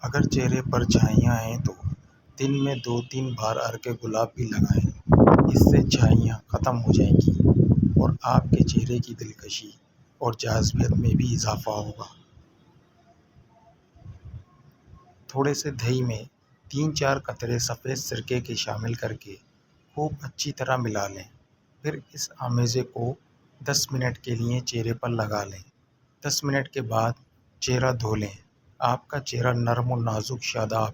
اگر چہرے پر چھائیاں ہیں تو دن میں 2-3 بار عرق گلاب بھی لگائیں۔ اس سے چھائیاں ختم ہو جائیں گی اور آپ کے چہرے کی دلکشی اور جاذبیت میں بھی اضافہ ہوگا۔ تھوڑے سے دہی میں 3-4 قطرے سفید سرکے کے شامل کر کے خوب اچھی طرح ملا لیں۔ پھر اس آمیزے کو 10 منٹ کے لیے چہرے پر لگا لیں۔ 10 منٹ کے بعد چہرہ دھو لیں۔ آپ کا چہرہ نرم و نازک، شاداب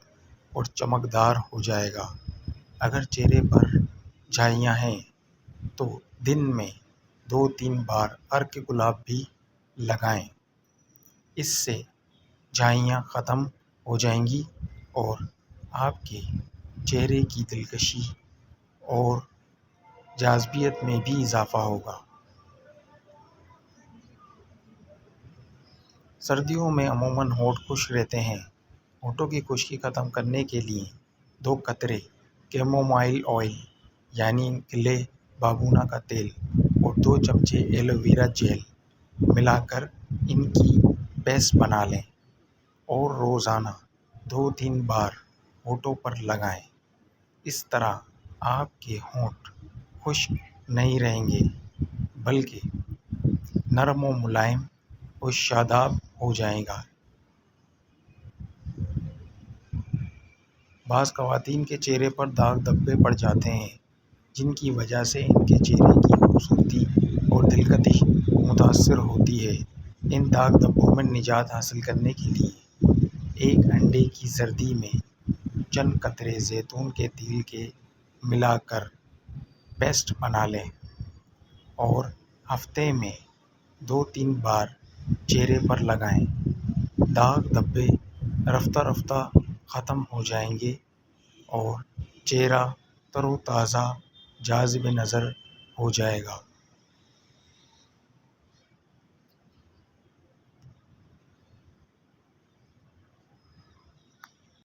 اور چمکدار ہو جائے گا۔ اگر چہرے پر چھائیاں ہیں تو دن میں 2-3 بار عرق گلاب بھی لگائیں۔ اس سے چھائیاں ختم ہو جائیں گی اور آپ کے چہرے کی دلکشی اور جاذبیت میں بھی اضافہ ہوگا۔ سردیوں میں عموماً ہونٹ خشک رہتے ہیں۔ ہونٹوں کی خشکی ختم کرنے کے لیے 2 قطرے کیمومائل آئل یعنی گلے بابونا کا تیل اور 2 چمچے ایلو ویرا جیل ملا کر ان کی پیسٹ بنا لیں اور روزانہ 2-3 بار ہونٹوں پر لگائیں۔ اس طرح آپ کے ہونٹ خشک نہیں رہیں گے بلکہ نرم و ملائم اور شاداب ہو جائے گا۔ بعض خواتین کے چہرے پر داغ دھبے پڑ جاتے ہیں جن کی وجہ سے ان کے چہرے کی خوبصورتی اور دلکشی متاثر ہوتی ہے۔ ان داغ دھبوں میں نجات حاصل کرنے کے لیے ایک انڈے کی زردی میں چند قطرے زیتون کے تیل کے ملا کر پیسٹ بنا لیں اور ہفتے میں 2-3 بار چہرے پر لگائیں۔ داغ دھبے رفتہ رفتہ ختم ہو جائیں گے اور چہرہ تر و تازہ، جاذب نظر ہو جائے گا۔